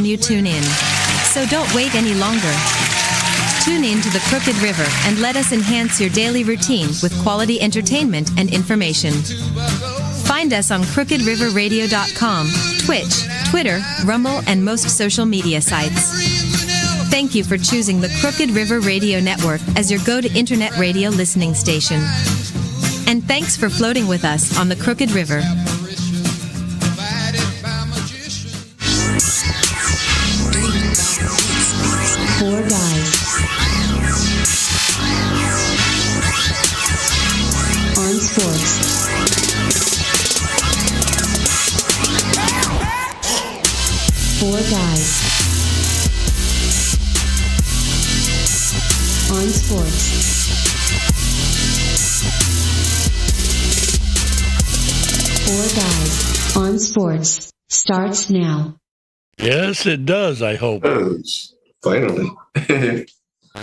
you tune in. So don't wait any longer. Tune in to the Crooked River and let us enhance your daily routine with quality entertainment and information. Find us on crookedriverradio.com, Twitch, Twitter, Rumble, and most social media sites. Thank you for choosing the Crooked River Radio Network as your go-to internet radio listening station. And thanks for floating with us on the Crooked River. Four guys on sports. Four guys on sports. Four guys on sports starts now. Yes, it does, I hope. Finally.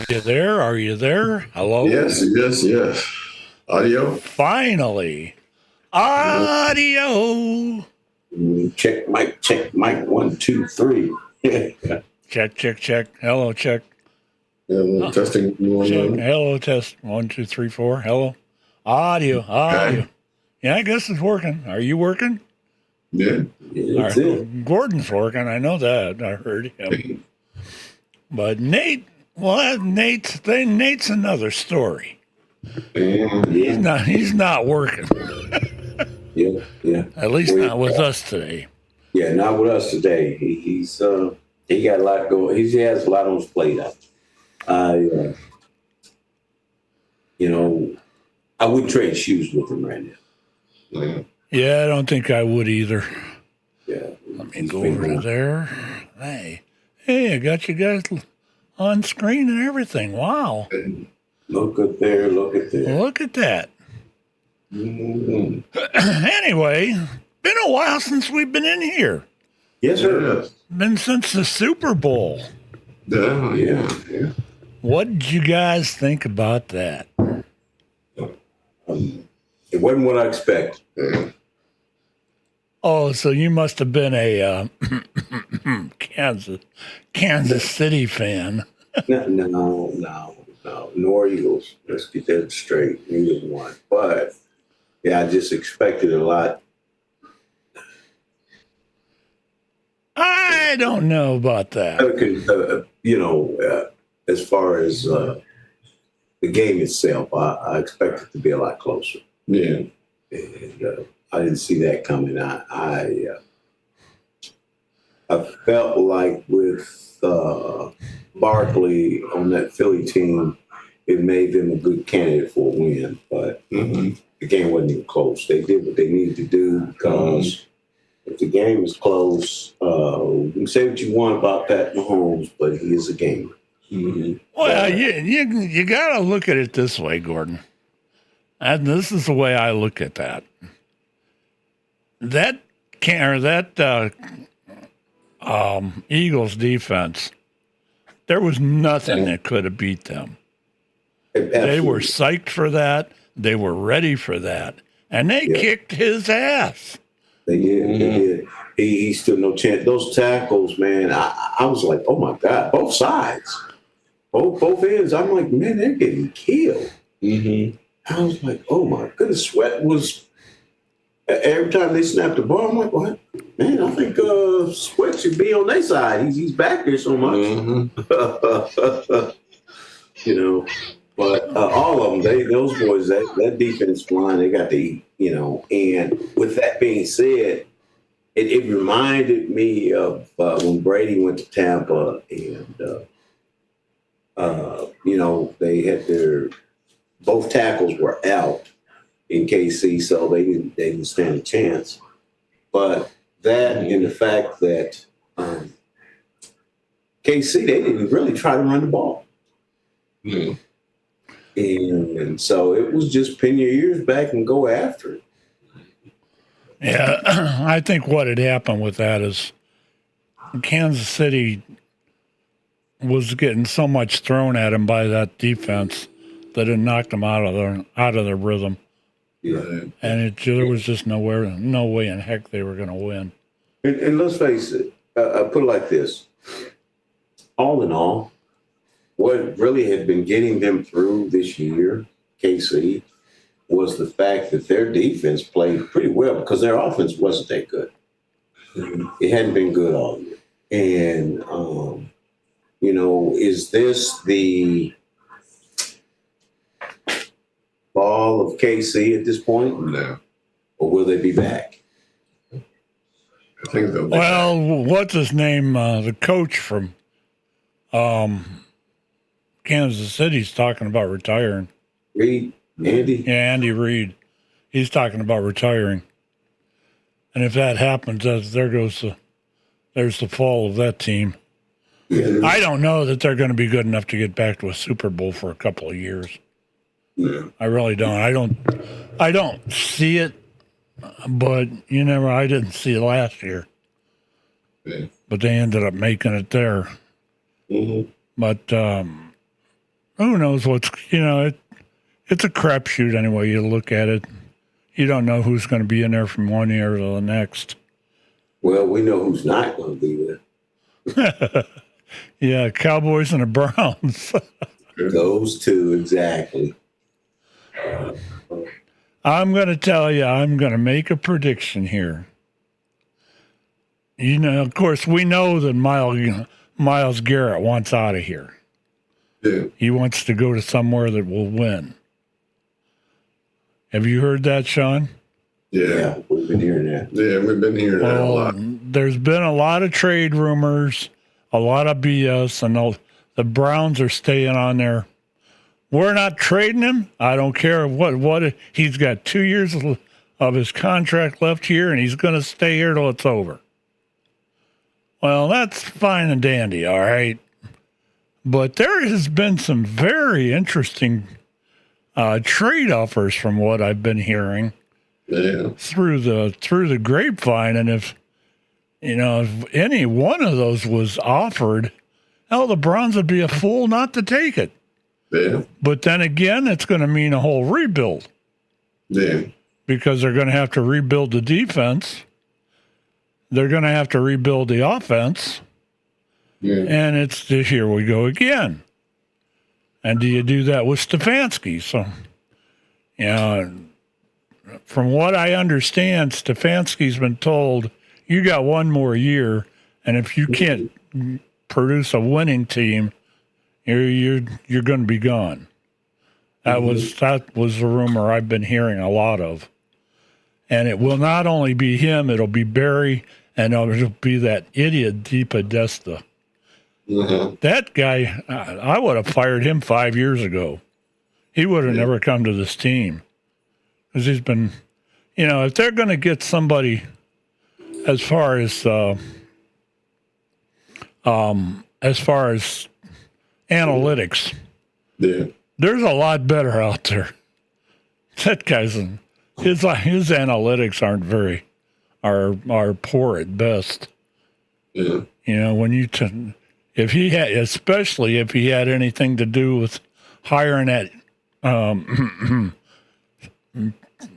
You there? Are you there? Hello? Yes. Audio? Finally. Audio. Check mic, 1, 2, 3. Check. Hello, check. Testing. Check. Hello, test. 1, 2, 3, 4. Hello. Audio. Okay. Yeah, I guess it's working. Are you working? Yeah. That's it. Gordon's working. I know that. I heard him. But Nate, well, Nate's another story. Yeah. He's not working. Yeah. At least not with us today. Yeah, not with us today. He got a lot going. He has a lot on his plate. I wouldn't trade shoes with him right now. Yeah, I don't think I would either. Yeah. Let me go over to there. Hey, I got you guys on screen and everything. Wow. Look at there. Look at that. Mm-hmm. Anyway, been a while since we've been in here. Yes, sir. Been since the Super Bowl. Yeah. What did you guys think about that? It wasn't what I expected. Yeah. Oh, so you must have been a Kansas City fan. No. Nor Eagles. Let's get that straight. Neither one. But yeah, I just expected a lot. I don't know about that. As far as the game itself, I expect it to be a lot closer. Yeah. And I didn't see that coming. I felt like with Barkley on that Philly team, it made them a good candidate for a win. But the game wasn't even close. They did what they needed to do because if the game is close, you can say what you want about Pat Mahomes, but he is a gamer. Mm-hmm. Well, you got to look at it this way, Gordon. And this is the way I look at that. That Eagles defense, there was nothing that could have beat them. Absolutely. They were psyched for that. They were ready for that. And they kicked his ass. They did. He stood no chance. Those tackles, man, I was like, oh, my God, both sides. Both ends. I'm like, man, they're getting killed. Mm-hmm. I was like, oh, my goodness. Sweat was, every time they snapped the ball, I'm like, what? Man, I think Sweat should be on their side. He's back there so much. Mm-hmm. But all of them, those boys, that defense line, they got to eat, And with that being said, it reminded me of when Brady went to Tampa and, they had both tackles were out in KC, so they didn't stand a chance. But that and the fact that KC, they didn't really try to run the ball. Mm. And so it was just pin your ears back and go after it. Yeah, I think what had happened with that is Kansas City was getting so much thrown at him by that defense that it knocked them out of their rhythm. Yeah. And there was just no way in heck they were going to win. And let's face it, I put it like this. all in all, what really had been getting them through this year, KC, was the fact that their defense played pretty well because their offense wasn't that good. It hadn't been good all year. And, is this the ball of KC at this point? No. Or will they be back? I think they'll be Well, what's his name? The coach from Kansas City's talking about retiring. Reed? Andy? Yeah, Andy Reid. He's talking about retiring. And if that happens, there's the fall of that team. Yeah. I don't know that they're going to be good enough to get back to a Super Bowl for a couple of years. Yeah. I really don't. I don't see it, but I didn't see it last year. Yeah. But they ended up making it there. Mm-hmm. But who knows what's, it's a crapshoot anyway you look at it. You don't know who's going to be in there from one year to the next. Well, we know who's not going to be there. Yeah, Cowboys and the Browns. Those two, exactly. I'm going to tell you, I'm going to make a prediction here. Of course, we know that Myles Garrett wants out of here. Yeah. He wants to go to somewhere that will win. Have you heard that, Shawn? Yeah. We've been hearing that. Yeah, we've been hearing that a lot. There's been a lot of trade rumors, a lot of BS, and the Browns are staying on there. We're not trading him. I don't care what he's got 2 years of his contract left here, and he's going to stay here till it's over. Well, that's fine and dandy, all right. But there has been some very interesting trade offers from what I've been hearing through the grapevine, and if any one of those was offered, hell, the Browns would be a fool not to take it. Yeah. But then again, it's going to mean a whole rebuild. Yeah. Because they're going to have to rebuild the defense. They're going to have to rebuild the offense. Yeah. And it's here we go again. And do you do that with Stefanski? So, from what I understand, Stefanski's been told, you got one more year, and if you can't produce a winning team, you're going to be gone. That was the rumor I've been hearing a lot of. And it will not only be him, it'll be Barry, and it'll be that idiot DePodesta. Mm-hmm. That guy, I would have fired him 5 years ago. He would have never come to this team. Because he's been, if they're going to get somebody as far as analytics, there's a lot better out there. That guy's his analytics are poor at best. Yeah. When especially if he had anything to do with hiring that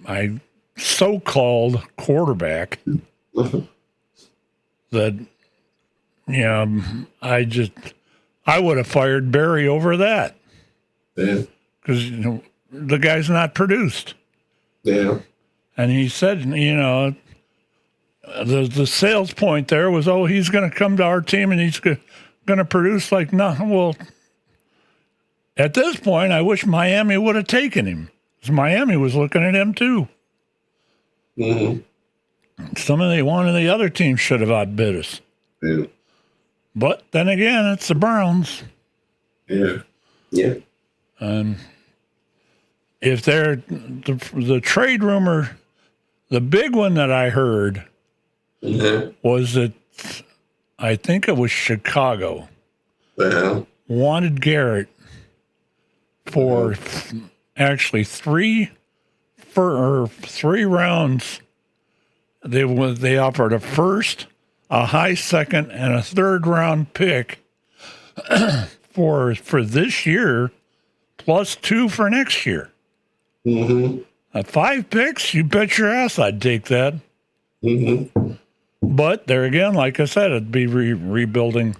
my so-called quarterback, that I would have fired Barry over that. Yeah. Because the guy's not produced. Yeah. And he said, the sales point there was, he's going to come to our team and he's going to produce like nothing. Well, at this point, I wish Miami would have taken him. Because Miami was looking at him too. Mm-hmm. One of the other teams should have outbid us. Yeah. But then again, it's the Browns. Yeah. Yeah. If they're the trade rumor, the big one that I heard was that I think it was Chicago wanted Garrett for actually three rounds. They offered a first, a high second, and a third round pick for this year, plus 2 for next year. Mm-hmm. At 5 picks, you bet your ass I'd take that. Mm-hmm. But there again, like I said, it'd be rebuilding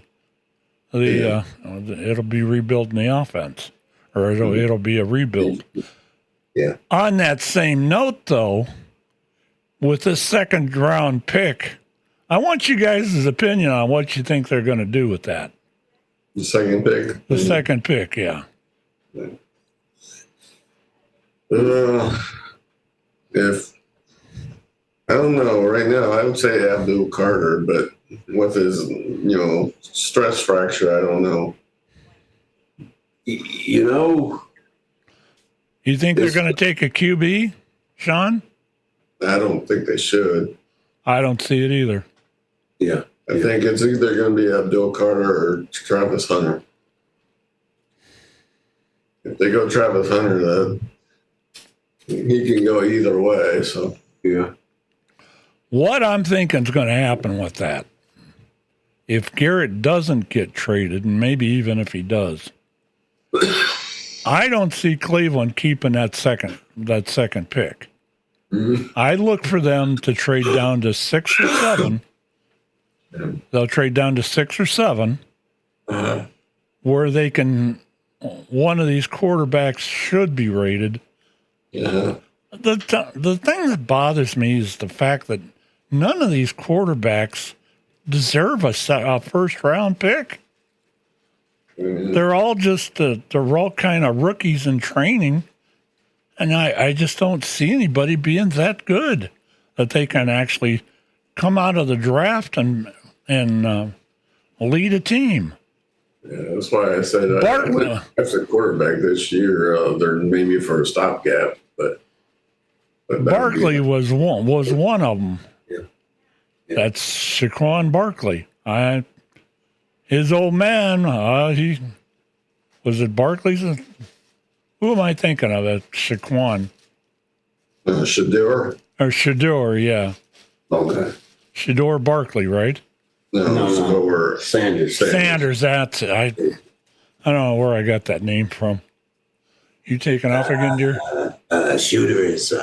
It'll be rebuilding the offense, or it'll be a rebuild. Yeah. On that same note, though, with the second round pick, I want you guys' opinion on what you think they're going to do with that. The second pick. The second pick, yeah. If I don't know right now, I would say Abdul Carter, but with his stress fracture, I don't know. You think they're going to take a QB, Shawn? I don't think they should. I don't see it either. Yeah. I think it's either going to be Abdul Carter or Travis Hunter. If they go Travis Hunter, then he can go either way. So Yeah. What I'm thinking is going to happen with that, if Garrett doesn't get traded, and maybe even if he does, I don't see Cleveland keeping that second pick. Mm-hmm. I look for them to trade down to 6 or 7. They'll trade down to 6 or 7, where they can. One of these quarterbacks should be rated. yeah, The thing that bothers me is the fact that none of these quarterbacks deserve a first round pick. They're all kind of rookies in training, and I just don't see anybody being that good that they can actually come out of the draft and lead a team. yeah. That's why I said Barkley. That's a quarterback this year. They're maybe for a stopgap, but Barkley was one of them. Yeah. That's Shaquan Barkley. His old man. He was it Barkley's. Who am I thinking of? That Shaquan Shador. or Shador? Yeah, Okay. Shador Barkley, right? No, Shador. Sanders. Sanders. That's I don't know where I got that name from. You taking off again, dear? Shooter is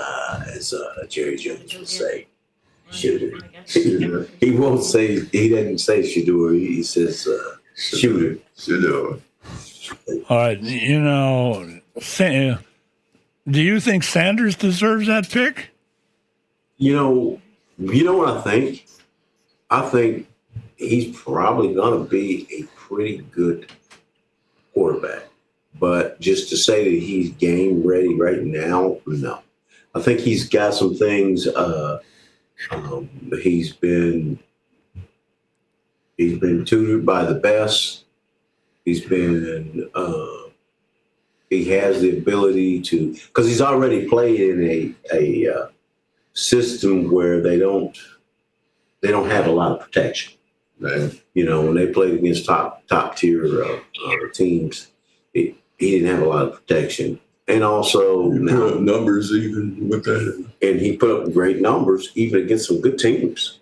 Jerry Jones would say. Shooter. He won't say. He doesn't say Shador. He says shooter. Shador. Do you think Sanders deserves that pick? You know what I think? I think he's probably going to be a pretty good quarterback. But just to say that he's game ready right now, no. I think he's got some things. He's been tutored by the best. He has the ability to, because he's already played in a system where they don't have a lot of protection. Man. When they played against top tier teams, he didn't have a lot of protection. And also Put up numbers even with that. And he put up great numbers even against some good teams,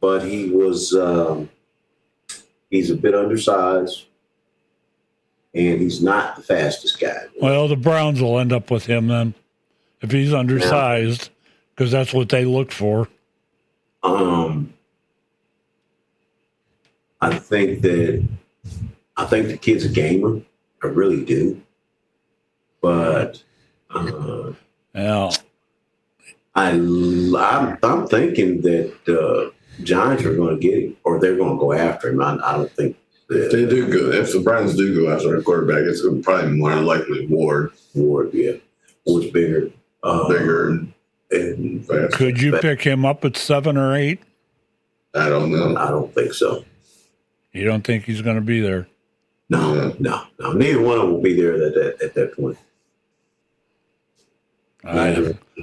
But he was he's a bit undersized, and he's not the fastest guy. Well, the Browns will end up with him then, if he's undersized, because that's what they look for. I think the kid's a gamer. I really do. But Yeah. I'm thinking that Giants are going to get him, or they're going to go after him. I don't think that, If the Browns do go after a quarterback, it's probably more likely Ward. Yeah, Ward's bigger, Bigger and faster. Could you pick him up at 7 or 8? I don't know. I don't think so. You don't think he's going to be there? No. Neither one of them will be there at that point.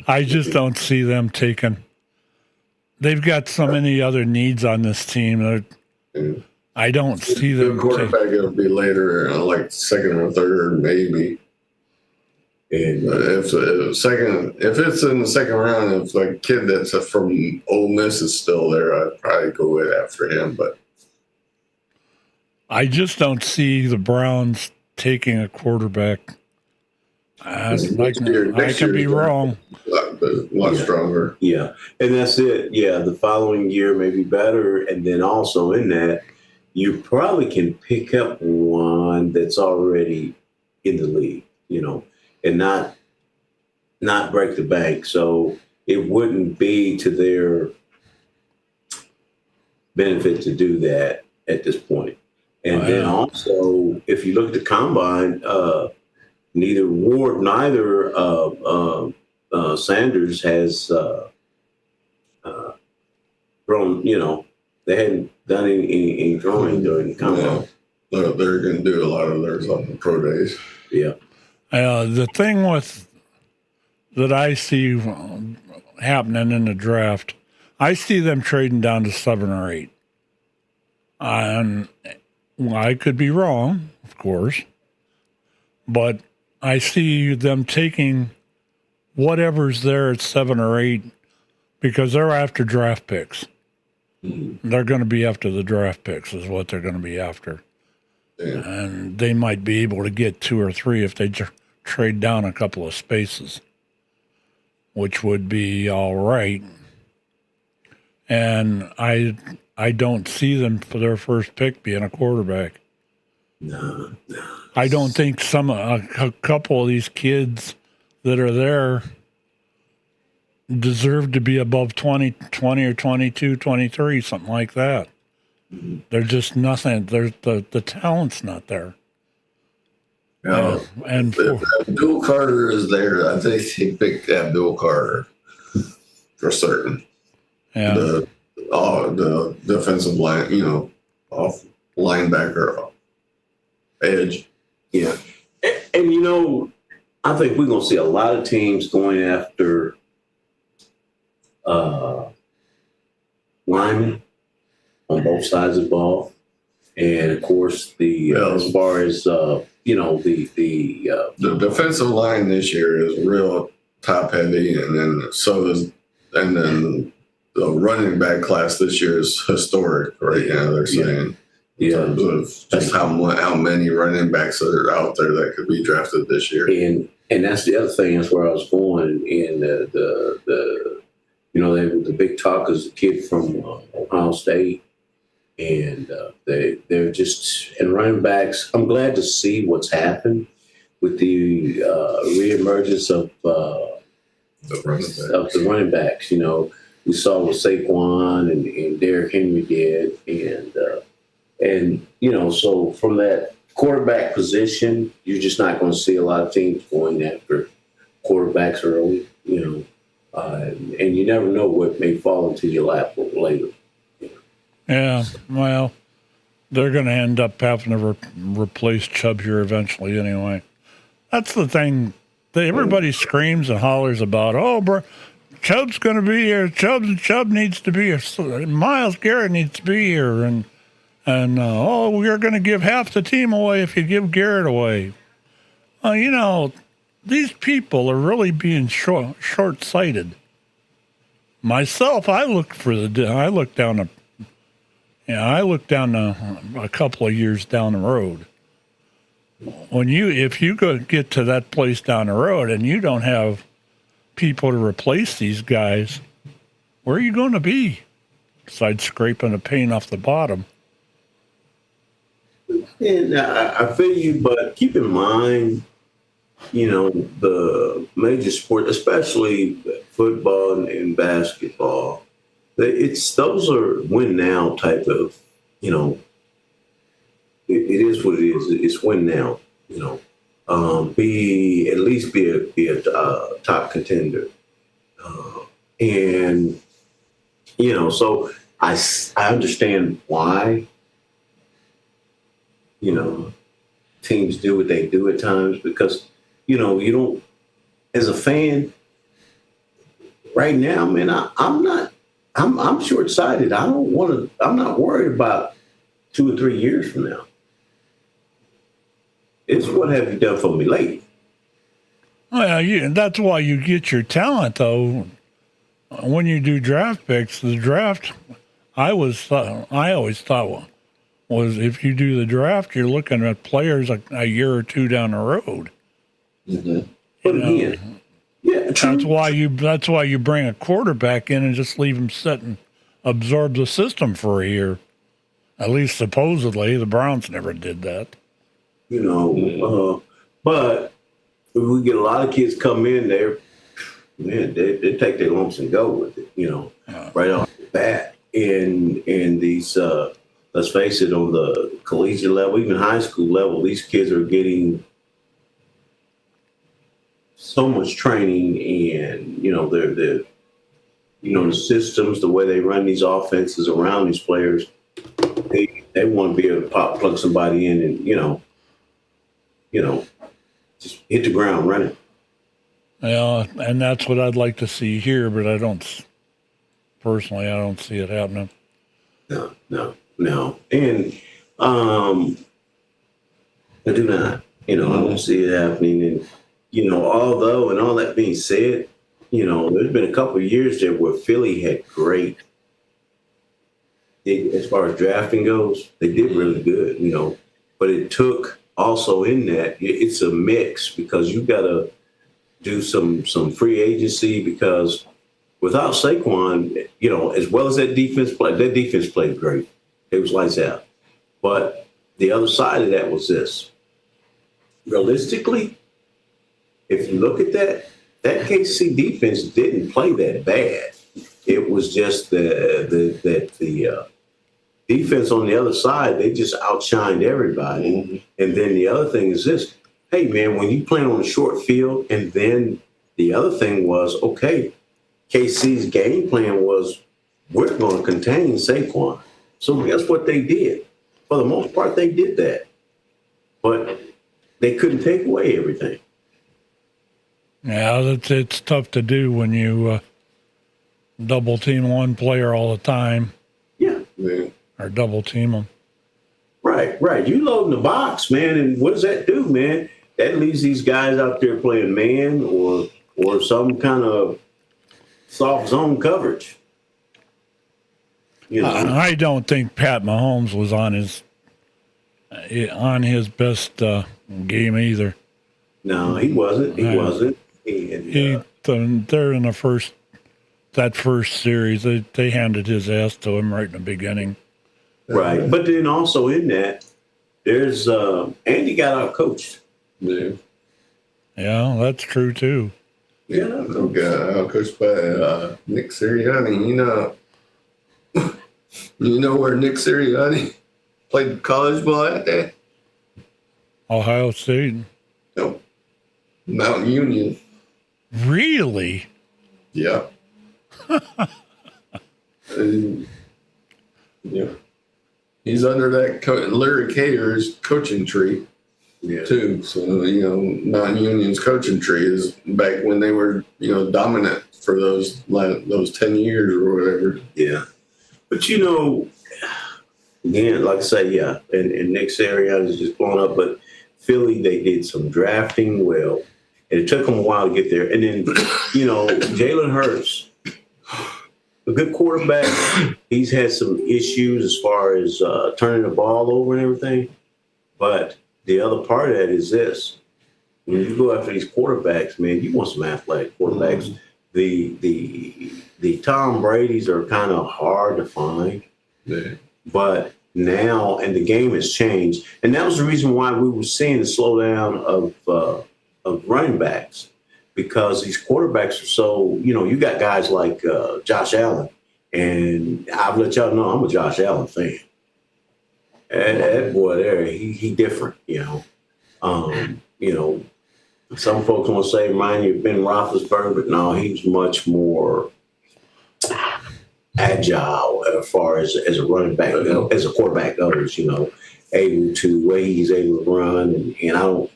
I just don't see them taking. They've got so many other needs on this team. I don't see The them. quarterback will be later, like second or third, maybe. And But if it's in the second round, if a kid that's from Ole Miss is still there, I'd probably go after him. But I just don't see the Browns taking a quarterback. I could be wrong. a lot stronger. yeah, and that's it. Yeah, the following year may be better, and then also in that, you probably can pick up one that's already in the league, and not break the bank. So it wouldn't be to their benefit to do that at this point. And then also, if you look at the combine, neither Sanders has thrown. They hadn't done any throwing during the combine. They're going to do a lot of theirs on the pro days. Yeah. The thing that I see happening in the draft, I see them trading down to 7 or 8. And I could be wrong, of course, but I see them taking whatever's there at 7 or 8 because they're after draft picks. They're going to be after the draft picks is what they're going to be after. Yeah. And they might be able to get 2 or 3 if they trade down a couple of spaces, which would be all right. And I don't see them for their first pick being a quarterback. No. I don't think a couple of these kids that are there deserve to be above 20 or 22, 23, something like that. They're just nothing. The talent's not there. Yeah. And if Abdul Carter is there, I think he picked Abdul Carter for certain. Yeah. The defensive line, off linebacker, edge. Yeah. And I think we're going to see a lot of teams going after linemen on both sides of the ball. And, of course, as far as, the defensive line this year is real top heavy. And then the running back class this year is historic right now, they're saying. In terms of just how many running backs are out there that could be drafted this year. And that's the other thing. That's where I was going. And the big talk is the kid from Ohio State, and they're just and running backs. I'm glad to see what's happened with the reemergence of the running backs. We saw what Saquon and Derrick Henry did, and so from that quarterback position, you're just not going to see a lot of teams going after quarterbacks early, and you never know what may fall into your lap later. Yeah, well, they're going to end up having to replace Chubb here eventually anyway. That's the thing that everybody screams and hollers about. Oh, bro, Chubb's going to be here. Chubb needs to be here. Myles Garrett needs to be here. And we're going to give half the team away if you give Garrett away. These people are really being short-sighted. Myself, I look down a couple of years down the road. If you get to that place down the road and you don't have people to replace these guys, where are you going to be? Besides scraping the paint off the bottom. And I feel you, but keep in mind, the major sport, especially football and basketball, those are win now type of, it is what it is. It's win now, be a top contender. So I understand why, teams do what they do at times because, you don't, as a fan right now, man, I'm short-sighted. I'm not worried about 2 or 3 years from now. It's what have you done for me lately? Well, that's why you get your talent, though. When you do draft picks, the draft, I always thought was if you do the draft, you're looking at players a year or 2 down the road. Mm-hmm. But again, that's why you bring a quarterback in and just leave him sit and absorb the system for a year. At least supposedly, the Browns never did that. But we get a lot of kids come in there, man, they take their lumps and go with it, right off the bat. And these, let's face it, on the collegiate level, even high school level, these kids are getting so much training, and they're the systems, the way they run these offenses around these players. They want to be able to plug somebody in and just hit the ground running. Yeah, and that's what I'd like to see here, but I don't see it happening. No. And I do not. I don't see it happening. And, although, and all that being said, there's been a couple of years there where Philly had great, as far as drafting goes, they did really good, but it took also in that, it's a mix because you got to do some free agency because without Saquon, as well as that defense played great. It was lights out. But the other side of that was this. Realistically, if you look at that KC defense didn't play that bad. It was just the defense on the other side, they just outshined everybody. Mm-hmm. And then the other thing is this. Hey, man, when you play on a short field, and then the other thing was, okay, KC's game plan was we're going to contain Saquon. So guess what they did? For the most part, they did that. But they couldn't take away everything. Yeah, it's tough to do when you double team one player all the time. Yeah. Or double team them. Right. You load in the box, man, and what does that do, man? That leaves these guys out there playing man or some kind of soft zone coverage. I don't think Pat Mahomes was on his best game either. No, he wasn't. He wasn't. They're in that first series. They handed his ass to him right in the beginning. Right, but then also in that, there's Andy got out coached. Yeah, that's true too. Yeah, got out coached by Nick Sirianni. You know where Nick Sirianni played college ball at? There? Ohio State. No, Mountain Union. Really? Yeah. Yeah. He's under that Larry Cater's coaching tree, too. So, Mountain Union's coaching tree is back when they were, dominant for those 10 years or whatever. Yeah. But, again, like I say, yeah, and Nick Sirianni is just blown up. But Philly, they did some drafting well. And it took them a while to get there. And then, Jalen Hurts, a good quarterback. He's had some issues as far as turning the ball over and everything. But the other part of that is this. When you go after these quarterbacks, man, you want some athletic quarterbacks. Mm-hmm. The Tom Brady's are kind of hard to find. Yeah. But now, and the game has changed. And that was the reason why we were seeing the slowdown of running backs. Because these quarterbacks are so, you got guys like Josh Allen. And I've let y'all know I'm a Josh Allen fan. And that boy there, he different, Some folks want to say, remind you of Ben Roethlisberger, but no, he's much more agile as far as a running back, as a quarterback goes, able to, way he's able to run. And I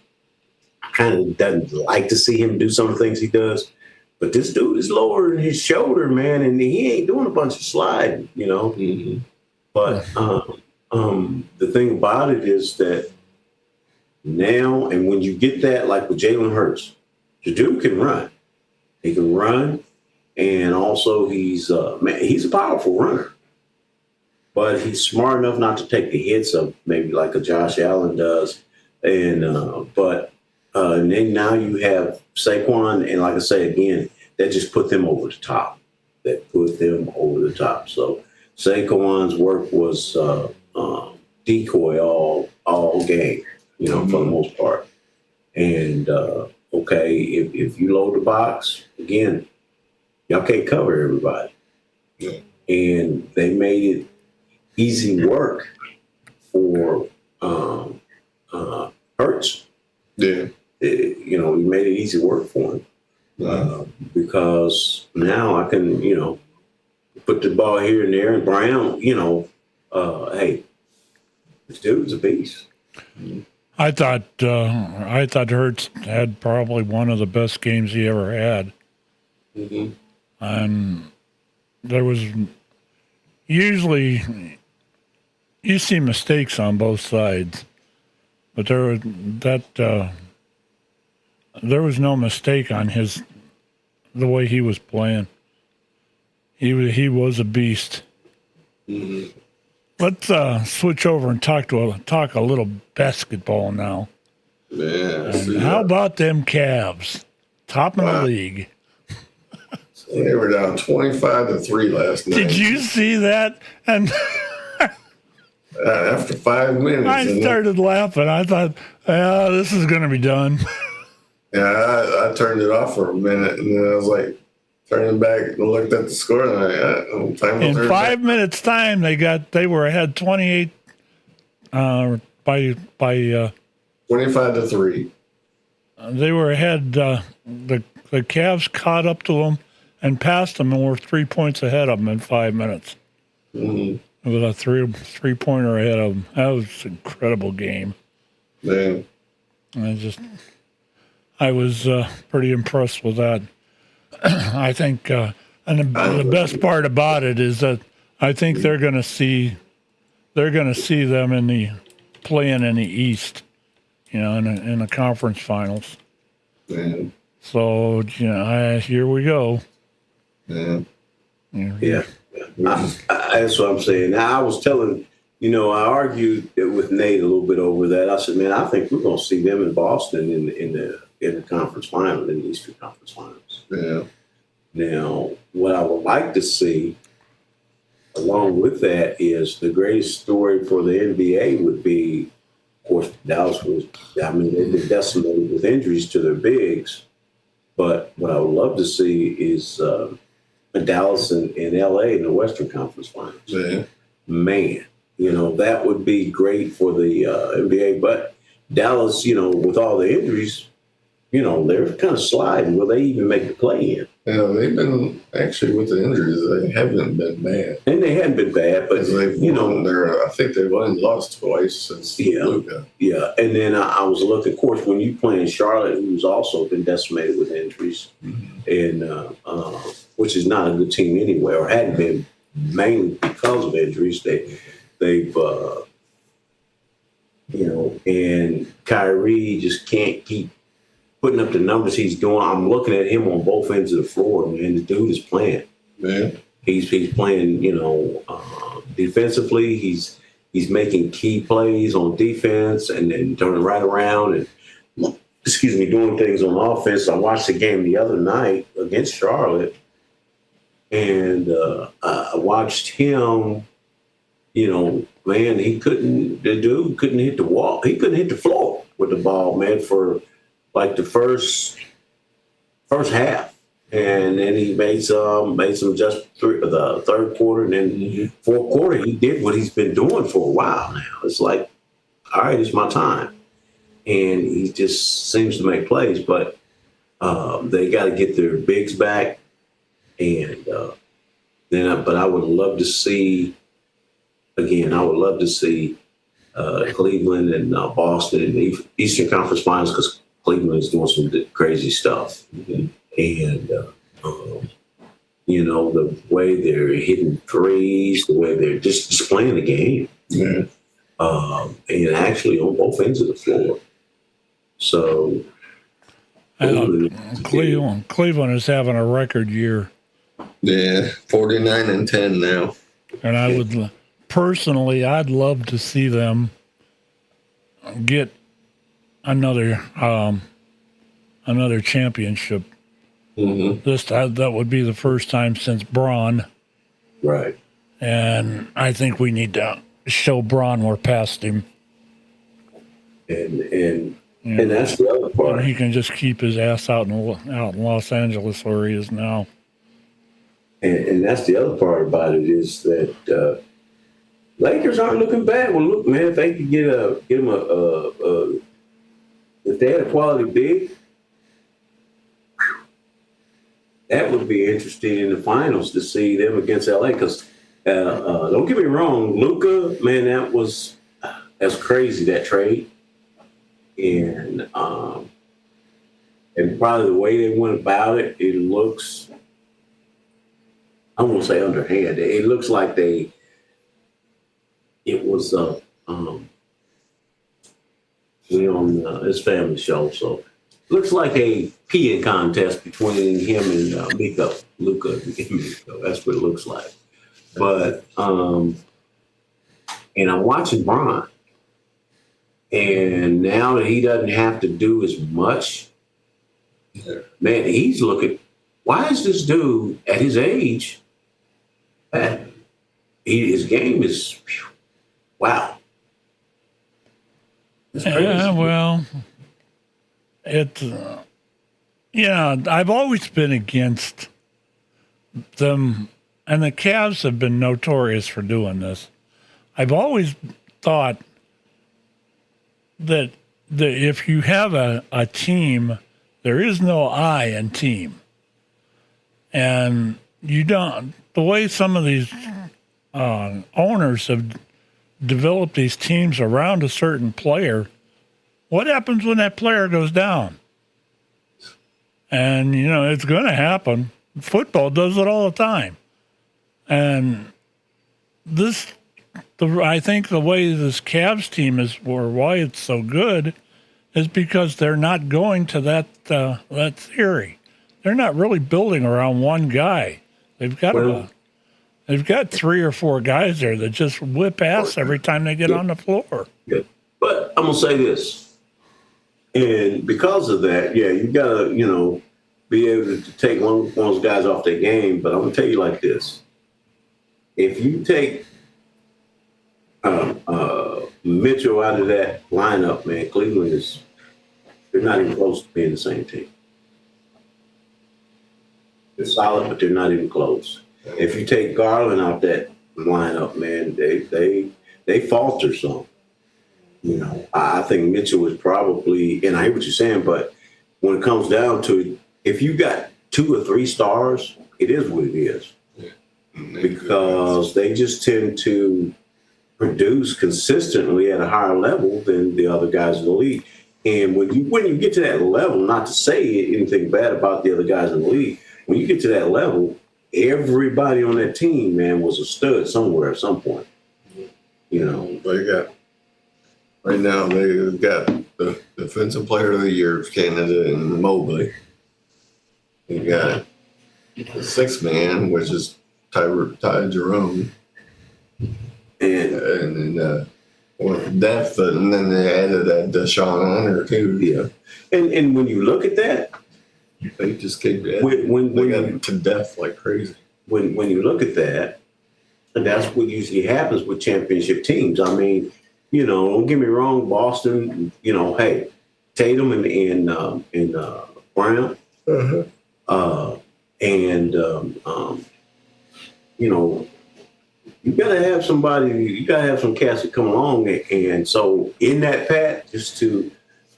kind of doesn't like to see him do some of the things he does. But this dude is lowering his shoulder, man, and he ain't doing a bunch of sliding, Mm-hmm. But the thing about it is that now, and when you get that, like with Jalen Hurts, the dude can run. He can run, and also he's a powerful runner. But he's smart enough not to take the hits of maybe like a Josh Allen does. And and then now you have Saquon, and like I say again, that just put them over the top. So Saquon's work was decoy all game, for the most part. And okay, if you load the box again, y'all can't cover everybody. Yeah. And they made it easy work for Hurts. Yeah. We made it easy work for him. Because now I can, put the ball here and there, and Brown, hey, this dude's a beast. I thought Hurts had probably one of the best games he ever had. Mm-hmm. And there was usually you see mistakes on both sides, but there was no mistake on the way he was playing. He was a beast. Mm-hmm. Let's switch over and talk a little basketball now. Yeah. And how about them Cavs, top in the league? They were down 25-3 last night. Did you see that? And after 5 minutes, I started laughing. I thought, this is going to be done. Yeah, I turned it off for a minute, and then I was like, turning back and looked at the score, and in 5 minutes' time, they were ahead 28 by 25-3. They were ahead. The Cavs caught up to them and passed them, and were 3 points ahead of them in 5 minutes. Mm-hmm. With a three-pointer ahead of them. That was an incredible game. Yeah. I was pretty impressed with that. I think, and the best part about it is that I think they're going to see them playing in the East, in the conference finals. Yeah. So here we go. Yeah. Yeah. That's what I'm saying. Now I was telling, I argued with Nate a little bit over that. I said, man, I think we're going to see them in Boston in the conference final, in the Eastern Conference Finals. Yeah. Now, what I would like to see, along with that, is the greatest story for the NBA would be, of course, Dallas they've been decimated with injuries to their bigs. But what I would love to see is Dallas and LA in the Western Conference Finals. Yeah. Man, that would be great for the NBA. But Dallas, with all the injuries, they're kind of sliding. Will they even make the play-in? Yeah, they've been, actually, with the injuries, they haven't been bad. And they hadn't been bad, but, I think they've only lost twice since Luka. Yeah, and then I was looking, of course, when you play in Charlotte, who's also been decimated with injuries, and which is not a good team anyway, or hadn't been, mainly because of injuries. They've and Kyrie just can't keep putting up the numbers he's doing. I'm looking at him on both ends of the floor, man. The dude is playing. Yeah. He's playing, defensively. He's making key plays on defense and then turning right around and, doing things on offense. I watched the game the other night against Charlotte, and I watched him, man, the dude couldn't hit the wall. He couldn't hit the floor with the ball, man, for like the first half. And then he made some just the third quarter, and then fourth quarter he did what he's been doing for a while now. It's like, all right, it's my time, and he just seems to make plays. But they got to get their bigs back, and but I would love to see Cleveland and Boston in the Eastern Conference Finals, because Cleveland is doing some crazy stuff. And, the way they're hitting threes, the way they're just playing the game. Yeah. And actually on both ends of the floor. So Cleveland is having a record year. Yeah, 49-10 now. And I would personally, I'd love to see them get another championship. Mm-hmm. That would be the first time since Braun. Right. And I think we need to show Braun we're past him. And that's the other part. He can just keep his ass out in Los Angeles where he is now. And that's the other part about it is that Lakers aren't looking bad. Well, look, man, if they could get him if they had a quality big, that would be interesting in the finals to see them against LA. Because don't get me wrong, Luka, man, that's crazy, that trade. And probably the way they went about it, it looks, I won't say underhand. It looks like it was we on his family show, so looks like a peeing contest between him and Luka and Miko. That's what it looks like. But and I'm watching Braun. And now that he doesn't have to do as much, man, he's looking. Why is this dude at his age? His game is, wow. Yeah, well, I've always been against them, and the Cavs have been notorious for doing this. I've always thought that if you have a team, there is no I in team. And you don't, the way some of these owners have developed these teams around a certain player, what happens when that player goes down? And, it's going to happen. Football does it all the time. And I think the way this Cavs team is, or why it's so good, is because they're not going to that theory. They're not really building around one guy. They've got three or four guys there that just whip ass every time they get on the floor. Yeah. But I'm gonna say this, and because of that, you gotta be able to take one of those guys off their game. But I'm gonna tell you like this: if you take Mitchell out of that lineup, man, Cleveland they're not even close to being the same team. They're solid, but they're not even close. If you take Garland out that lineup, man, they falter some. I think Mitchell was probably, and I hear what you're saying, but when it comes down to it, if you got 2 or 3 stars, it is what it is. Because they just tend to produce consistently at a higher level than the other guys in the league. And when you get to that level, not to say anything bad about the other guys in the league, when you get to that level, everybody on that team, man, was a stud somewhere at some point. They got right now. They've got the defensive player of the year candidate in Mobley. You got the 6th man, which is Ty Jerome. And then with depth, and then they added that Shawn Honor too. Yeah, and when you look at that, they just keep when they got to depth like crazy. When you look at that, and that's what usually happens with championship teams. I mean, don't get me wrong, Boston. Hey, Tatum and Brown, you gotta have somebody. You gotta have some cats that come along, and so in that path, just to,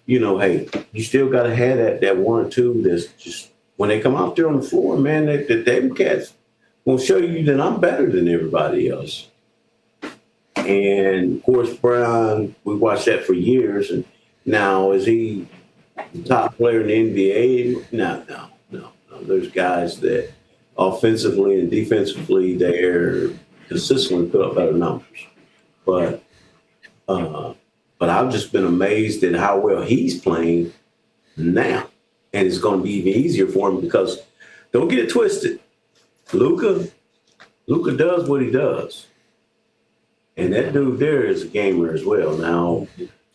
hey, you still gotta have that 1 or 2 that's just when they come out there on the floor, man, them cats will show you that I'm better than everybody else. And of course, Brown, we watched that for years, and now is he the top player in the NBA? No. There's guys that offensively and defensively they're consistently put up better numbers. But I've just been amazed at how well he's playing now. And it's going to be even easier for him because don't get it twisted. Luka does what he does. And that dude there is a gamer as well. Now,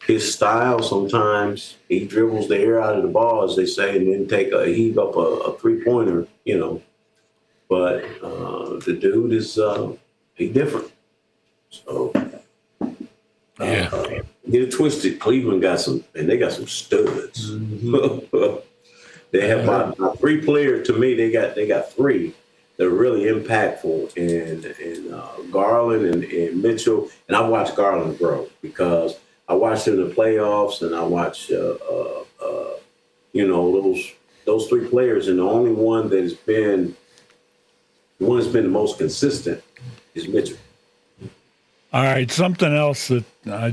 his style, sometimes he dribbles the air out of the ball, as they say, and then heave up a three-pointer, But the dude is he's different. So Get it twisted. Cleveland got some, and they got some studs. Mm-hmm. They have about 3 players. To me, they got 3 that are really impactful, and Garland and Mitchell. And I watched Garland grow because I watched him in the playoffs, and I watched those 3 players, and the only one that's been the most consistent is Mitchell. All right, something else that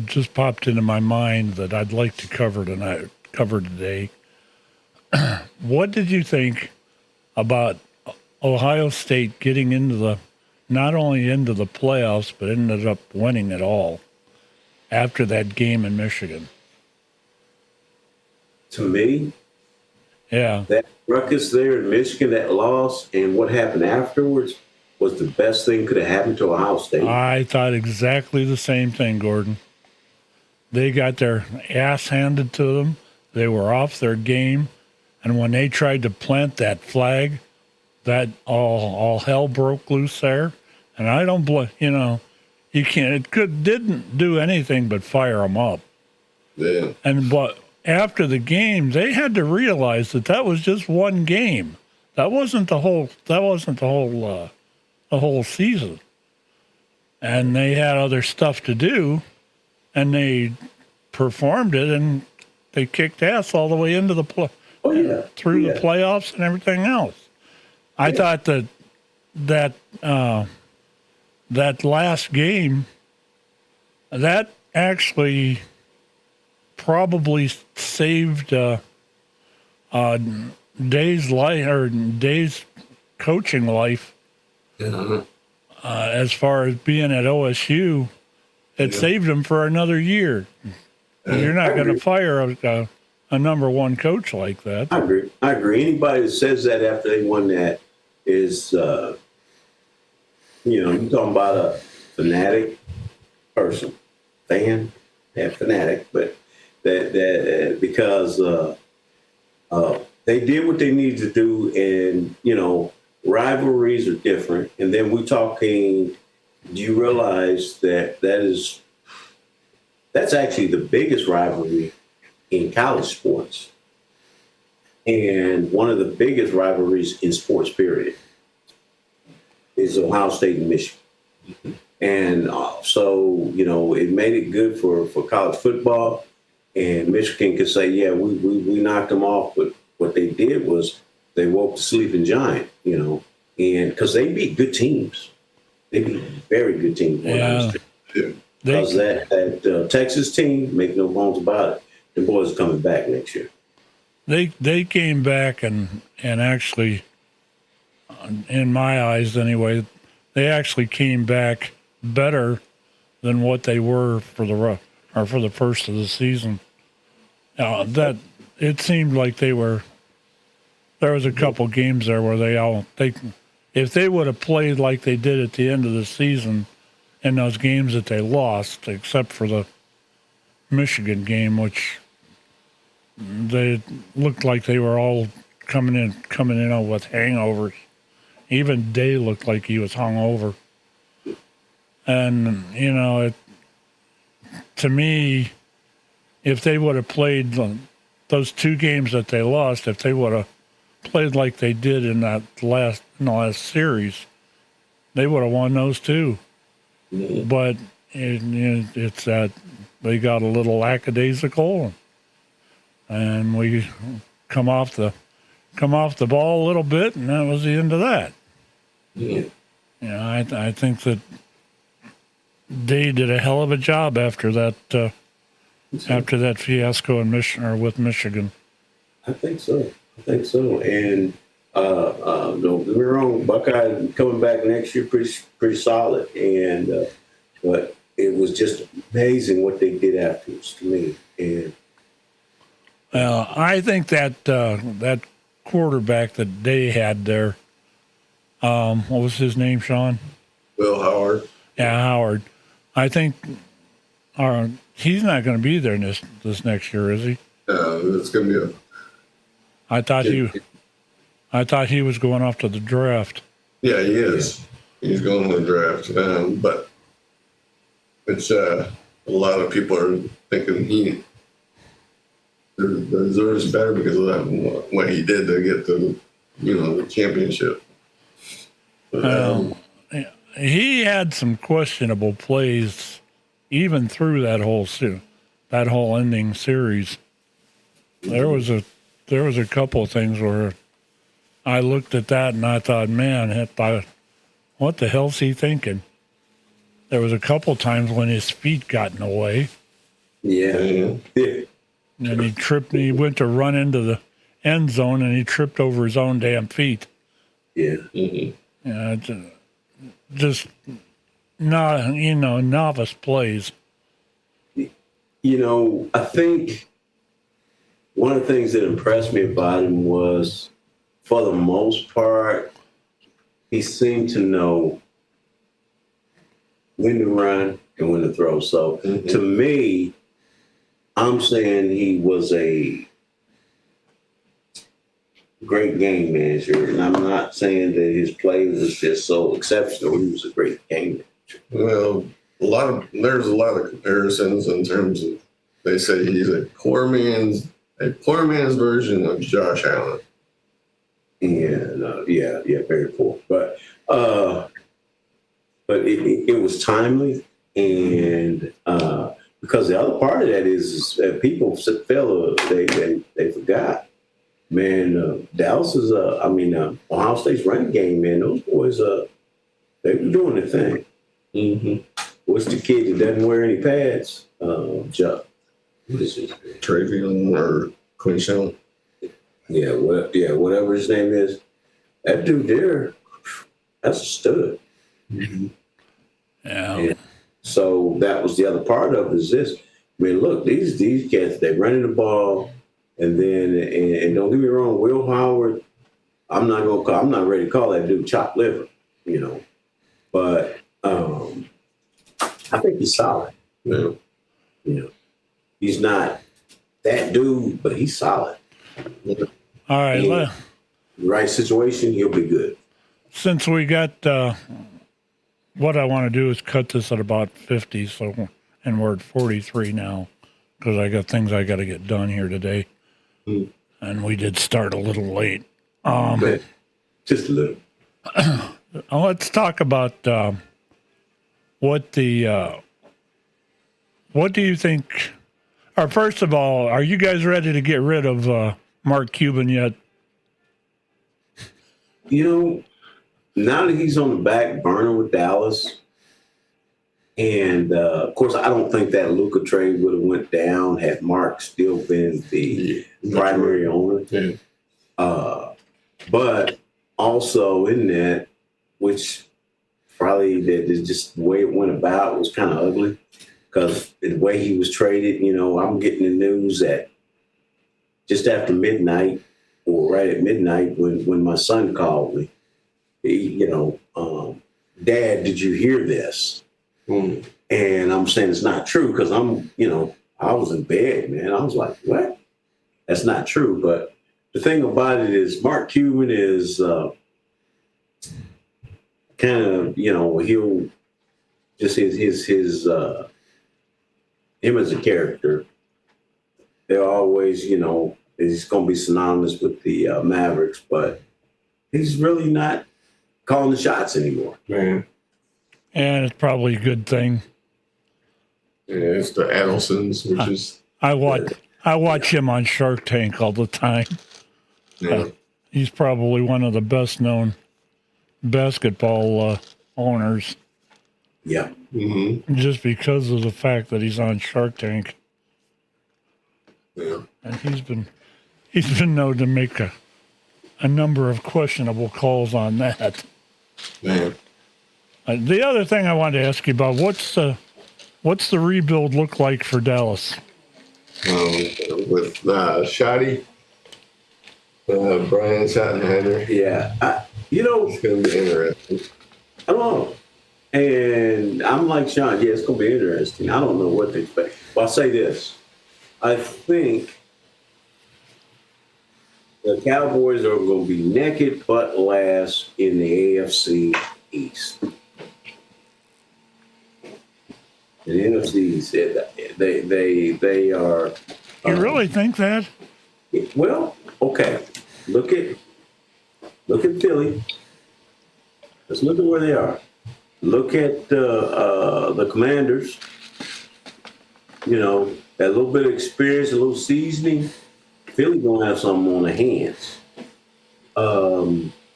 just popped into my mind that I'd like to cover today. What did you think about Ohio State getting not only into the playoffs, but ended up winning it all after that game in Michigan? To me, yeah, that ruckus there in Michigan, that loss, and what happened afterwards was the best thing could have happened to Ohio State. I thought exactly the same thing, Gordon. They got their ass handed to them. They were off their game. And when they tried to plant that flag, that all hell broke loose there. And I don't you can't, didn't do anything but fire them up. Yeah. But after the game, they had to realize that was just one game. That wasn't the whole season. And they had other stuff to do, and they performed it, and they kicked ass all the way into the through the playoffs and everything else. I thought that last game, that actually probably saved Day's coaching life. As far as being at OSU, it saved him for another year. You're not going to fire a number 1 coach like that. I agree. Anybody that says that after they won that is, you're talking about a fanatic person, fanatic, but that because they did what they needed to do, and rivalries are different. And then we're talking, do you realize that's actually the biggest rivalry in college sports, and one of the biggest rivalries in sports, period, is Ohio State and Michigan. And so, it made it good for college football, and Michigan could say, yeah, we knocked them off, but what they did was they woke the sleeping giant, and because they beat good teams. They beat very good teams. Yeah. Because that Texas team, make no bones about it, the boys are coming back next year. They came back and actually, in my eyes anyway, they actually came back better than what they were for the first of the season. That it seemed like there was a couple games there where if they would have played like they did at the end of the season in those games that they lost, except for the Michigan game, which they looked like they were all coming in with hangovers. Even Day looked like he was hungover. And, to me, if they would have played those 2 games that they lost, if they would have played like they did in the last series, they would have won those too. Mm-hmm. But it's that they got a little lackadaisical, and we come off the ball a little bit, and that was the end of that. Yeah. I think that Day did a hell of a job after that fiasco with Michigan. I think so. And don't get me wrong, Buckeye coming back next year pretty solid. And but it was just amazing what they did afterwards to me. And I think that quarterback that they had there, what was his name, Shawn? Will Howard. Yeah, Howard. I think he's not going to be there this next year, is he? It's going to be I thought he was going off to the draft. Yeah, he is. He's going to the draft. But it's a lot of people are thinking he deserves better because of that, what he did to get the championship. He had some questionable plays even through that whole ending series. There was a couple of things where I looked at that and I thought, man, what the hell's he thinking? There was a couple times when his feet got in the way. Yeah. And he tripped. He went to run into the end zone and he tripped over his own damn feet. Yeah. Yeah, just not, novice plays. I think one of the things that impressed me about him was, for the most part, he seemed to know when to run and when to throw. So to me, I'm saying he was a great game manager, and I'm not saying that his play was just so exceptional. He was a great game manager. Well, there's a lot of comparisons in terms of, they say he's a poor man's version of Josh Allen. Yeah, very poor. But it was timely, and because the other part of that is people they forgot. Man, Dallas is Ohio State's running game, man. Those boys, they were doing their thing. Mm-hmm. What's the kid that doesn't wear any pads? What is his name? Travion or Quinshawn? Yeah, whatever his name is. That dude there, that's a stud. Mm-hmm. Yeah. And so that was the other part of it, is this. I mean, look, these cats, they're running the ball. And then, and don't get me wrong, Will Howard, I'm not ready to call that dude chopped liver, but I think he's solid. He's not that dude, but he's solid. All right, in the right situation, he'll be good. Since we got, what I want to do is cut this at about 50, and we're at 43 now, because I got things I got to get done here today. And we did start a little late. Just a little. Let's talk about what do you think? Or first of all, are you guys ready to get rid of Mark Cuban yet? Now that he's on the back burner with Dallas, and of course, I don't think that Luka trade would have went down had Mark still been the primary owner. Yeah. But also in that, which probably that just the way it went about was kind of ugly, because the way he was traded, I'm getting the news that just after midnight or right at midnight when my son called me, Dad, did you hear this? And I'm saying it's not true, because I was in bed, man. I was like, what? That's not true. But the thing about it is Mark Cuban is kind of, he'll just his him as a character. They're always, he's going to be synonymous with the Mavericks, but he's really not calling the shots anymore. Man. And it's probably a good thing. Yeah, it's the Adelsons, which is... I watch him on Shark Tank all the time. Yeah. He's probably one of the best-known basketball owners. Yeah. Mm-hmm. Just because of the fact that he's on Shark Tank. Yeah. And he's been known to make a number of questionable calls on that. Man. The other thing I wanted to ask you about, what's the rebuild look like for Dallas? With Shotty, Brian Schottenheimer. Yeah. It's going to be interesting. I don't know. And I'm like Shawn, it's going to be interesting. I don't know what to expect. Well, I'll say this. I think the Cowboys are going to be naked but last in the AFC East. The NFC's they are. You really think that? Well, okay. Look at Philly. Let's look at where they are. Look at the Commanders. You know, that little bit of experience, a little seasoning. Philly gonna have something on their hands.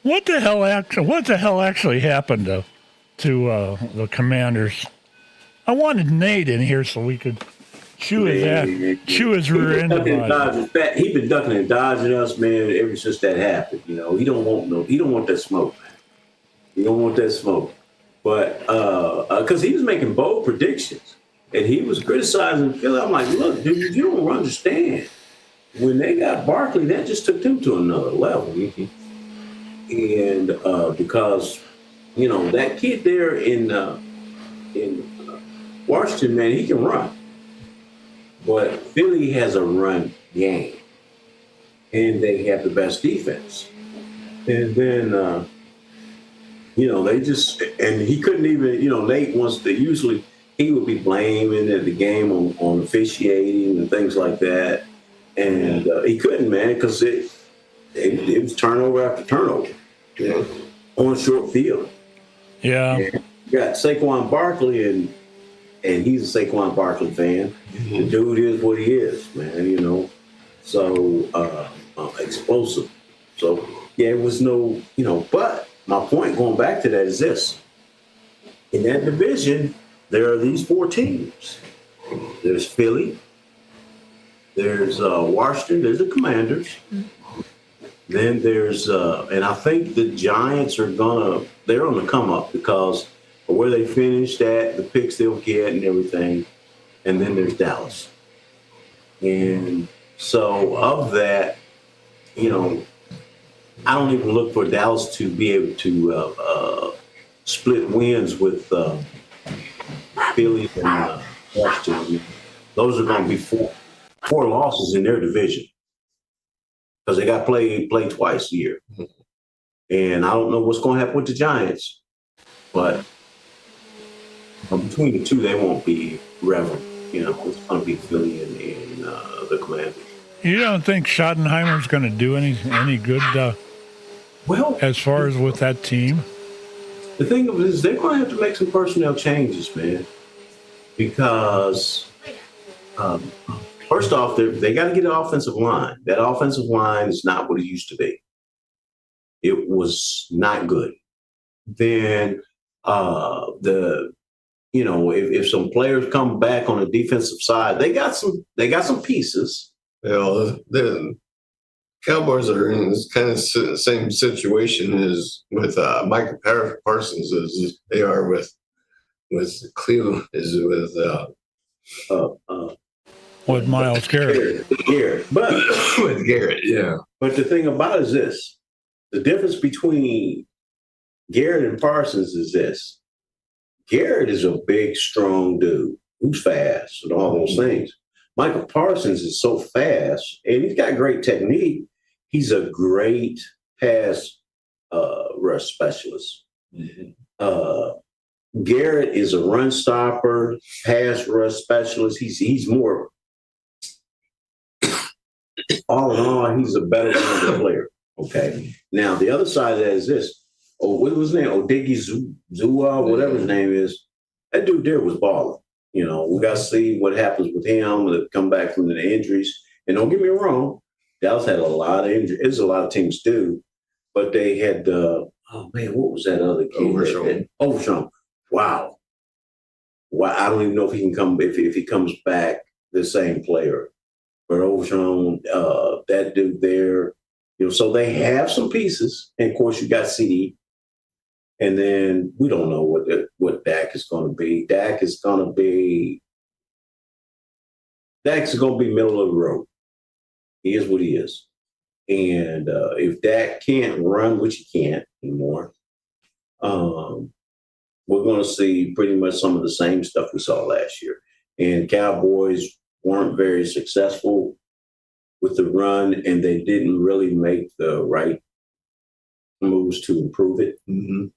What the hell actually happened to the Commanders? I wanted Nate in here so we could chew his rear end. He's been ducking and dodging us, man, ever since that happened. You know, he don't want that smoke, man. He don't want that smoke. But because he was making bold predictions and he was criticizing Philly, I'm like, look, dude, you don't understand. When they got Barkley, that just took them to another level. And because, you know, that kid there in Washington, man, he can run. But Philly has a run game. And they have the best defense. And then, you know, and he couldn't even, you know, Nate wants to, usually he would be blaming the game on officiating and things like that. And he couldn't, man, because it was turnover after turnover, you know, on a short field. Yeah. And you got Saquon Barkley, and he's a Saquon Barkley fan. Mm-hmm. The dude is what he is, man, you know. So explosive. So, yeah, it was no, you know, but my point going back to that is this. In that division, there are these 4 teams. There's Philly. There's Washington. There's the Commanders. Then there's, and I think the Giants they're on the come up because of where they finished at, the picks they'll get and everything. And then there's Dallas. And so of that, you know, I don't even look for Dallas to be able to split wins with Philly and Washington. Those are going to be four losses in their division because they got played twice a year. And I don't know what's going to happen with the Giants, but between the two, they won't be relevant. You know, it's going to be Philly and the Commanders. You don't think Schottenheimer's going to do any good? Well, as far as with that team, the thing is, they're going to have to make some personnel changes, man, because. First off, they got to get an offensive line. That offensive line is not what it used to be. It was not good. Then if some players come back on the defensive side, they got some pieces. You know, the Cowboys are in this kind of same situation as with Michael Parsons as they are with Cleveland is with Myles Garrett. But with Garrett, yeah. But the thing about it is this. The difference between Garrett and Parsons is this. Garrett is a big, strong dude who's fast and all those things. Michael Parsons is so fast, and he's got great technique. He's a great pass rush specialist. Mm-hmm. Garrett is a run stopper, pass rush specialist. He's more... all in all, he's a better player. Okay. Now, the other side of that is this. What was his name? Odigi Zua, whatever his name is. That dude there was balling. You know, we got to see what happens with him when they come back from the injuries. And don't get me wrong, Dallas had a lot of injuries. There's a lot of teams do. But they had, what was that other kid? Overshawn. Wow. I don't even know if he can come, if he comes back the same player. But Overshawn, that dude there, you know, so they have some pieces. And of course, you got CD. And then we don't know what Dak is going to be. Dak is going to be middle of the road. He is what he is. And if Dak can't run, which he can't anymore, we're going to see pretty much some of the same stuff we saw last year. And Cowboys weren't very successful with the run, and they didn't really make the right moves to improve it. Mm-hmm.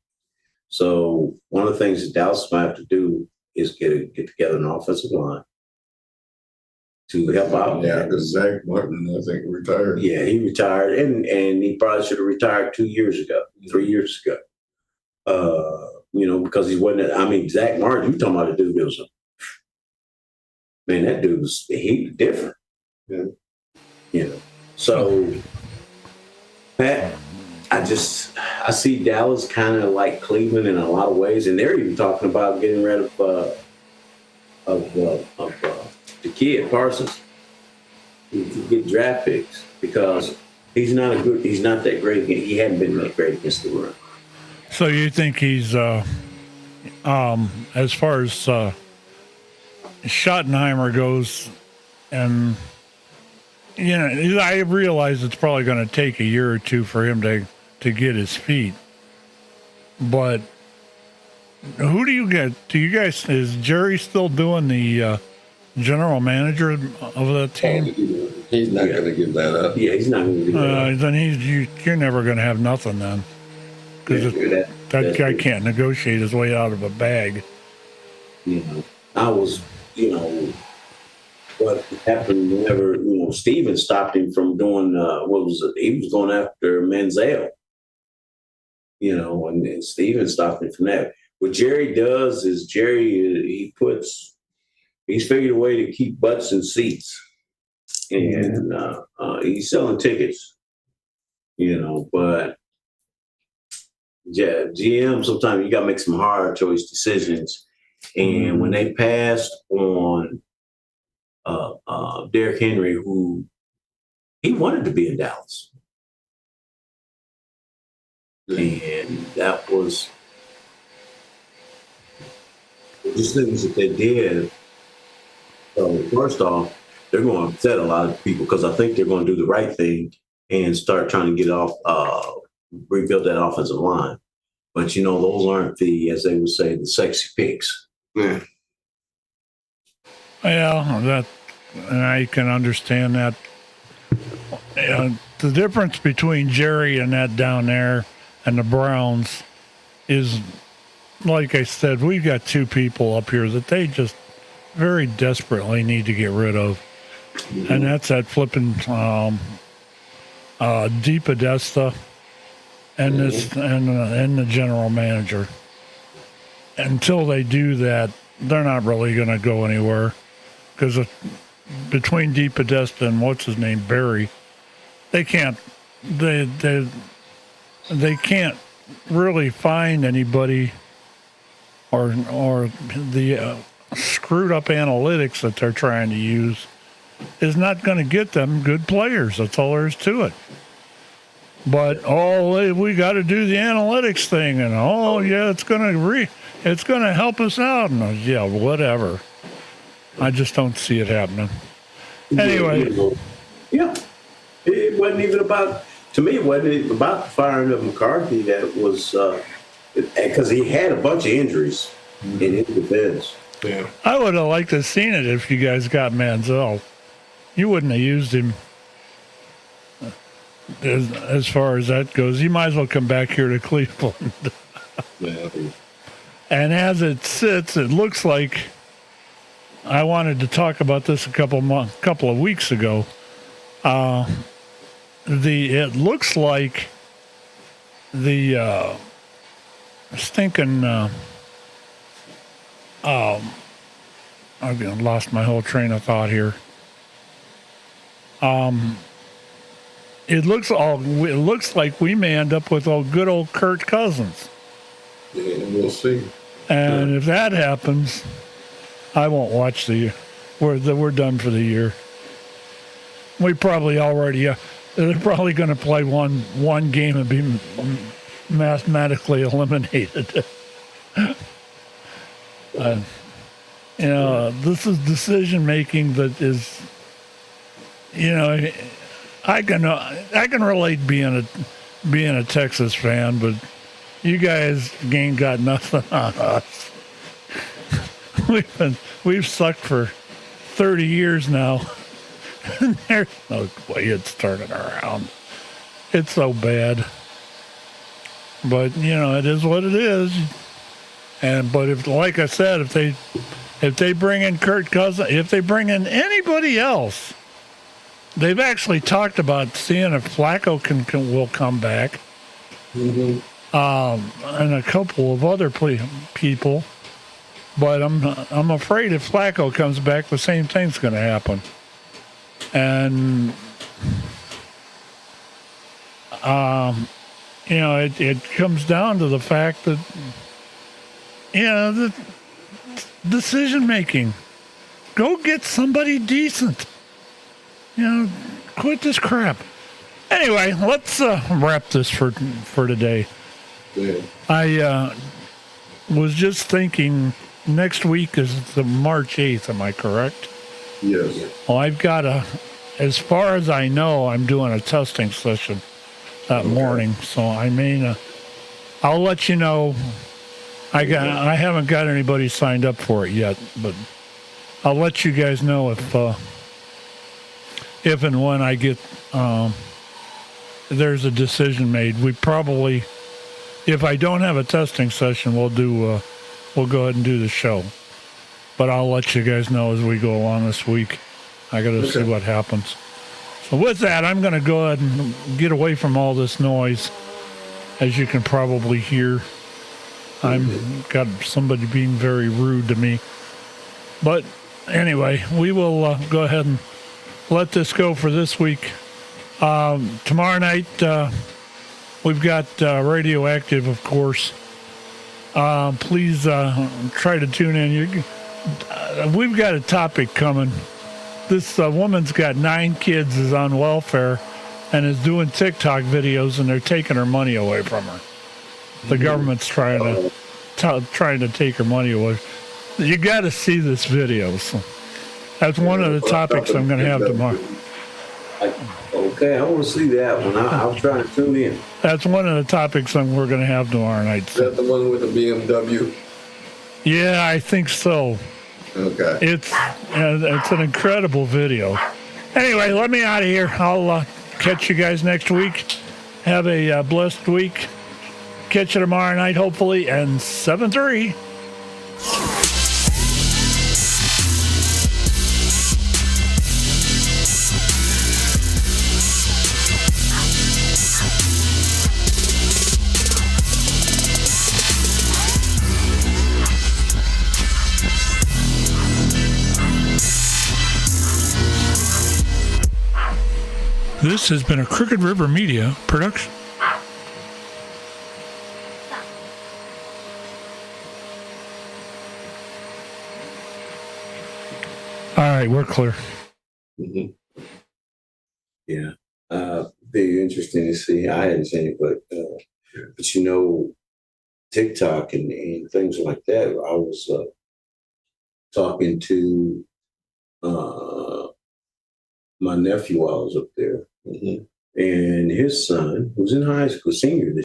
So one of the things that Dallas might have to do is get together an offensive line to help out. Yeah, because Zach Martin, I think, retired. Yeah, he retired, and he probably should have retired 2 years ago, 3 years ago. Because he wasn't. I mean, Zach Martin. You talking about a dude that was that dude was different. Yeah. So, Pat, I see Dallas kind of like Cleveland in a lot of ways, and they're even talking about getting rid of the kid Parsons to get draft picks because he's not that great. He hadn't been that great against the run. So you think he's as far as Schottenheimer goes, and I realize it's probably going to take a year or two for him to get his feet. But who do you get? Do you guys, is Jerry still doing the general manager of that team? He's not going to give that up. Yeah, he's not going to do that. Then you're never going to have nothing then. Because that guy can't negotiate his way out of a bag. I was, what happened whenever, Steven stopped him from doing, he was going after Manziel, and Steven stopped him from that. What Jerry does is he's figured a way to keep butts in seats, and he's selling tickets, but yeah, GM, sometimes you got to make some hard choice decisions. And when they passed on Derrick Henry, who he wanted to be in Dallas, and that was just things that they did. So first off, they're going to upset a lot of people because I think they're going to do the right thing and start trying to get off, rebuild that offensive line. But those aren't as they would say, the sexy picks. Yeah. Yeah, and I can understand that. The difference between Jerry and that down there and the Browns is, like I said, we've got two people up here that they just very desperately need to get rid of. Mm-hmm. And that's that flipping DePodesta and the general manager. Until they do that, they're not really going to go anywhere because between DePodesta and what's his name, Barry, they can't really find anybody or the screwed up analytics that they're trying to use is not going to get them good players. That's all there is to it. But we got to do the analytics thing, and it's going to help us out, and yeah, whatever. I just don't see it happening. Anyway, yeah, it wasn't even about. To me, it wasn't even about the firing of McCarthy. That was because he had a bunch of injuries in his defense. Yeah, I would have liked to have seen it if you guys got Manziel. You wouldn't have used him. As far as that goes, you might as well come back here to Cleveland. yeah. And as it sits, it looks like I wanted to talk about this a couple of weeks ago. It looks like the stinking. I've lost my whole train of thought here. It looks like we may end up with good old Kirk Cousins. Yeah, we'll see. And if that happens, I won't watch we're done for the year. We probably already they're probably going to play one game and be mathematically eliminated. This is decision making that is, I can relate being a Texas fan, but you guys ain't got nothing on us. We've sucked for 30 years now. And there's no way it's turning around. It's so bad. But it is what it is. But if, like I said, if they bring in Kirk Cousins, if they bring in anybody else, they've actually talked about seeing if Flacco will come back, and a couple of other people. But I'm afraid if Flacco comes back, the same thing's going to happen. And it comes down to the fact that the decision making. Go get somebody decent. Quit this crap. Anyway, let's wrap this for today. Yeah. I was just thinking next week is the March 8th, am I correct? Yes. Well, I've got as far as I know, I'm doing a testing session that morning, so I mean, I'll let you know. I haven't got anybody signed up for it yet, but I'll let you guys know if and when I get there's a decision made. We probably, if I don't have a testing session, we'll go ahead and do the show. But I'll let you guys know as we go along this week. I got to see what happens. So with that, I'm going to go ahead and get away from all this noise. As you can probably hear, I'm got somebody being very rude to me. But anyway, we will go ahead and let this go for this week. Tomorrow night, we've got Radioactive, of course. Please try to tune in. We've got a topic coming. This woman's got 9 kids, is on welfare, and is doing TikTok videos, and they're taking her money away from her. The government's trying to take her money away. You got to see this video. So that's one of the topics I'm going to have tomorrow. Okay, I want to see that one. I'll try to tune in. That's one of the topics we're going to have tomorrow night. Is that the one with the BMW? Yeah, I think so. Okay. It's an incredible video. Anyway, let me out of here. I'll catch you guys next week. Have a blessed week. Catch you tomorrow night, hopefully, and 7-3. This has been a Crooked River Media production. All right, we're clear. Mm-hmm. Yeah. Very interesting to see. I hadn't seen it, but TikTok and things like that. I was talking to my nephew while I was up there, and his son, who's in high school, senior this